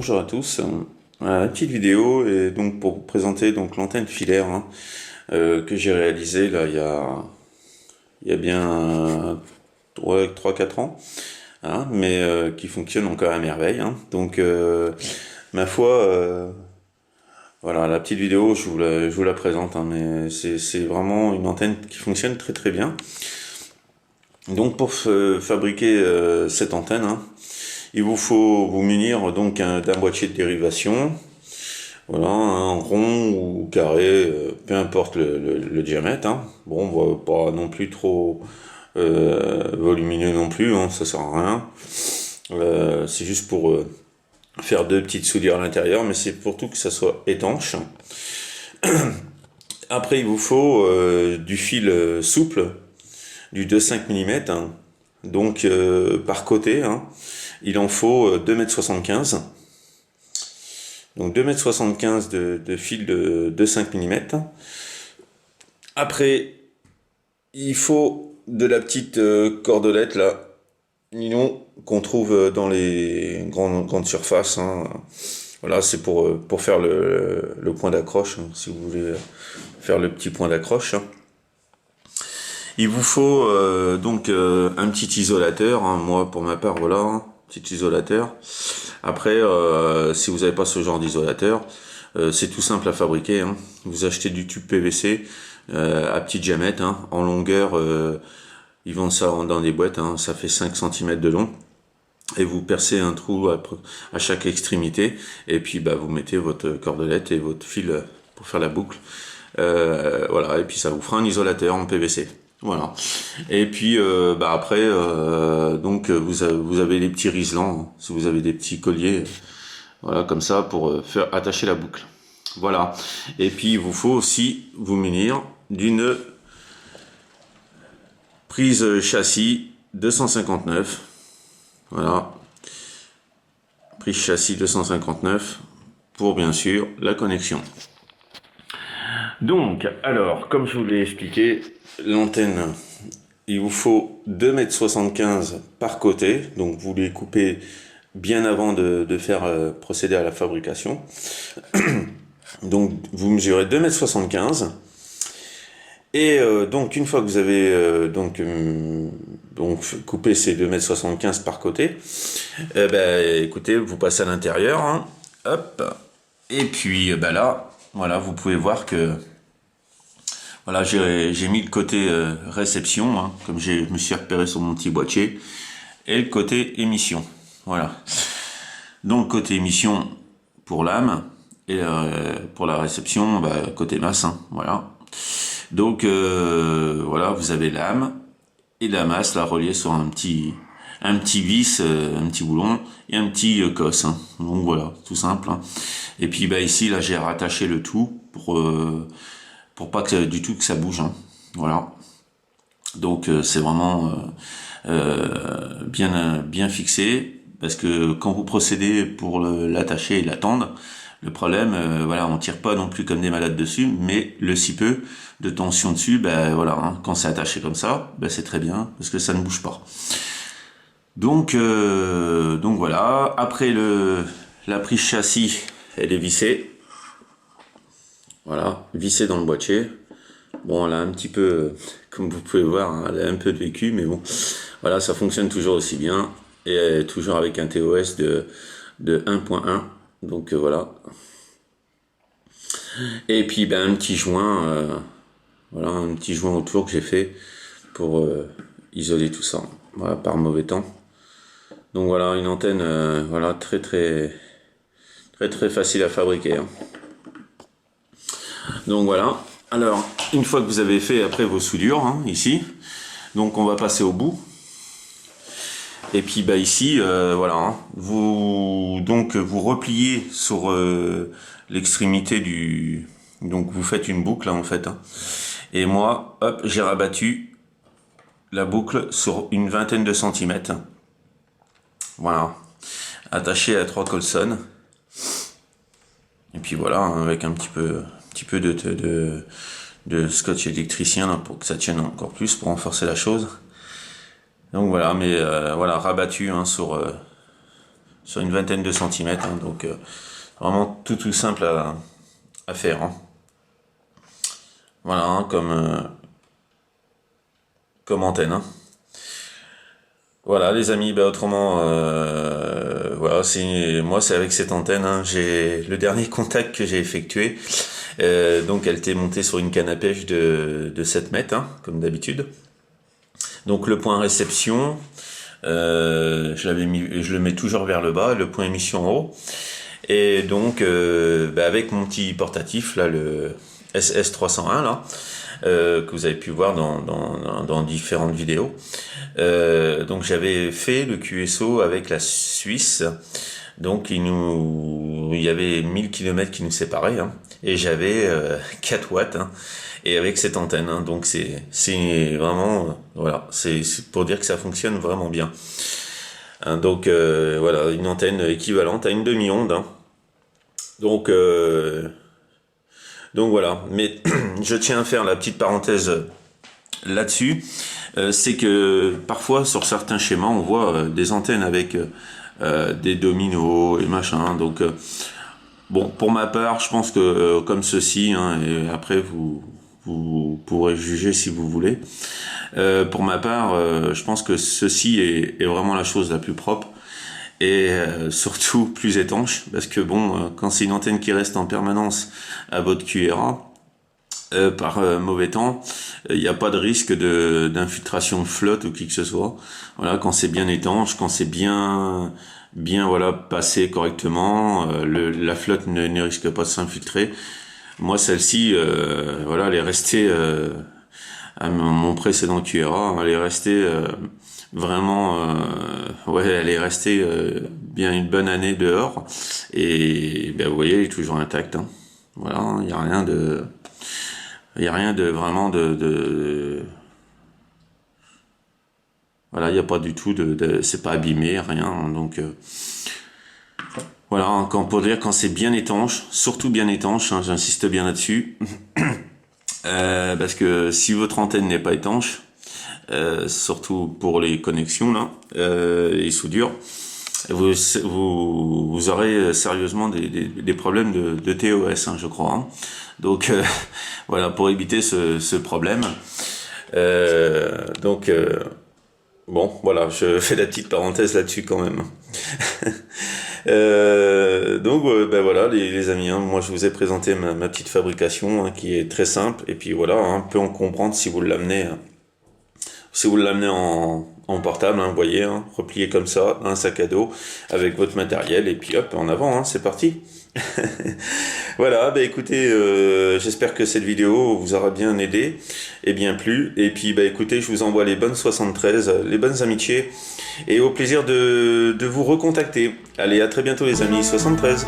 bonjour à tous. Petite vidéo et donc pour vous présenter donc l'antenne filaire que j'ai réalisée là il y a bien 3-4 ans, mais qui fonctionne encore à merveille. Donc ma foi, voilà, la petite vidéo je vous la présente, mais c'est vraiment une antenne qui fonctionne très très bien. Donc pour fabriquer cette antenne, il vous faut vous munir donc d'un boîtier de dérivation, voilà, un rond ou carré, peu importe le diamètre. Bon, on va pas non plus trop volumineux non plus, ça sert à rien. C'est juste pour faire deux petites soudures à l'intérieur, mais c'est pour tout que ça soit étanche. Après, il vous faut du fil souple, du 2,5 mm, donc par côté, il en faut 2,75 m. Donc 2,75 m de fil de 5 mm. Après, il faut de la petite cordelette là, nylon, qu'on trouve dans les grandes surfaces. Voilà, c'est pour faire le point d'accroche, si vous voulez faire le petit point d'accroche. Il vous faut donc un petit isolateur, moi pour ma part, voilà, petit isolateur. Après, si vous n'avez pas ce genre d'isolateur, c'est tout simple à fabriquer. Vous achetez du tube PVC à petit diamètre, en longueur, ils vendent ça dans des boîtes, ça fait 5 cm de long. Et vous percez un trou à chaque extrémité, et puis vous mettez votre cordelette et votre fil pour faire la boucle. Voilà, et puis ça vous fera un isolateur en PVC. Voilà. Et puis après, donc vous avez les petits riselants, si vous avez des petits colliers, voilà, comme ça pour faire attacher la boucle. Voilà. Et puis il vous faut aussi vous munir d'une prise châssis 259. Voilà. Prise châssis 259 pour bien sûr la connexion. Donc, alors, comme je vous l'ai expliqué, l'antenne, il vous faut 2,75 m par côté, donc vous les coupez bien avant de faire procéder à la fabrication. Donc vous mesurez 2,75 m, et donc une fois que vous avez donc coupé ces 2,75 m par côté, écoutez, vous passez à l'intérieur, hop, et puis là, voilà, vous pouvez voir que voilà, j'ai mis le côté réception, comme je me suis repéré sur mon petit boîtier, et le côté émission. Voilà. Donc côté émission pour l'âme, et pour la réception, côté masse. Voilà. Donc voilà, vous avez l'âme et la masse là reliée sur un petit vis, un petit boulon et un petit cosse. Donc voilà, tout simple. Et puis ici là, j'ai rattaché le tout pour pas que du tout que ça bouge. Voilà. Donc c'est vraiment bien fixé, parce que quand vous procédez pour l'attacher et l'attendre, le problème, voilà, on tire pas non plus comme des malades dessus, mais le si peu de tension dessus, voilà, quand c'est attaché comme ça, c'est très bien, parce que ça ne bouge pas. Donc voilà. Après la prise châssis, elle est vissée. Voilà, vissée dans le boîtier. Bon, elle a un petit peu, comme vous pouvez voir, elle a un peu de vécu, mais bon, voilà, ça fonctionne toujours aussi bien, et toujours avec un TOS de 1.1, donc voilà. Et puis un petit joint, voilà, un petit joint autour que j'ai fait pour isoler tout ça, voilà, par mauvais temps. Donc voilà, une antenne, voilà, très facile à fabriquer. Donc voilà. Alors, une fois que vous avez fait après vos soudures, ici, donc on va passer au bout. Et puis ici, voilà, vous repliez sur l'extrémité du, donc vous faites une boucle en fait. Et moi, hop, j'ai rabattu la boucle sur une vingtaine de centimètres. Voilà, attaché à 3 colsonnes. Et puis voilà, avec un petit peu de scotch électricien pour que ça tienne encore plus, pour renforcer la chose. Donc voilà, mais voilà, rabattu sur sur une vingtaine de centimètres, hein, donc vraiment tout simple à faire, hein. Voilà, hein, comme antenne, hein. Voilà les amis, bah autrement, voilà, c'est avec cette antenne, hein, j'ai le dernier contact que j'ai effectué, donc elle était montée sur une canne à pêche de 7 mètres, hein, comme d'habitude. Donc le point réception, je le mets toujours vers le bas, le point émission en haut. Et donc bah avec mon petit portatif là, le SS301 là, que vous avez pu voir dans différentes vidéos. Donc j'avais fait le QSO avec la Suisse. Donc il y avait 1000 km qui nous séparaient, hein, et j'avais 4 watts, hein, et avec cette antenne, hein, donc c'est vraiment voilà, c'est pour dire que ça fonctionne vraiment bien, hein, donc voilà, une antenne équivalente à une demi-onde, hein. Donc voilà, mais je tiens à faire la petite parenthèse là-dessus, c'est que parfois sur certains schémas on voit des antennes avec des dominos et machin, donc bon, pour ma part je pense que comme ceci, hein, et après vous pourrez juger si vous voulez, pour ma part je pense que ceci est vraiment la chose la plus propre, et surtout plus étanche, parce que bon, quand c'est une antenne qui reste en permanence à votre QRA, par mauvais temps, il n'y a pas de risque d'infiltration de flotte ou qui que ce soit. Voilà, quand c'est bien étanche, quand c'est bien voilà, passé correctement, la flotte ne risque pas de s'infiltrer. Moi, celle-ci, voilà, elle est restée à mon précédent QRA, elle est restée vraiment, ouais, elle est restée bien une bonne année dehors, et ben vous voyez, elle est toujours intacte, hein. Voilà, il n'y a rien de vraiment voilà, il n'y a pas du tout c'est pas abîmé, rien, donc voilà, encore pour dire, quand c'est bien étanche, surtout bien étanche, hein, j'insiste bien là-dessus, parce que si votre antenne n'est pas étanche, surtout pour les connexions là, les soudures, vous aurez sérieusement des problèmes de TOS, hein, je crois, hein. Donc voilà, pour éviter ce problème, donc bon, voilà, je fais la petite parenthèse là-dessus quand même. Donc ben voilà les amis, hein, moi je vous ai présenté ma petite fabrication, hein, qui est très simple, et puis voilà, hein, peut en comprendre si vous l'amenez en portable, hein, vous voyez, hein, replié comme ça, un sac à dos avec votre matériel, et puis hop, en avant, hein, c'est parti. Voilà, bah écoutez, j'espère que cette vidéo vous aura bien aidé et bien plu, et puis bah écoutez, je vous envoie les bonnes 73, les bonnes amitiés, et au plaisir de vous recontacter. Allez, à très bientôt les amis, 73.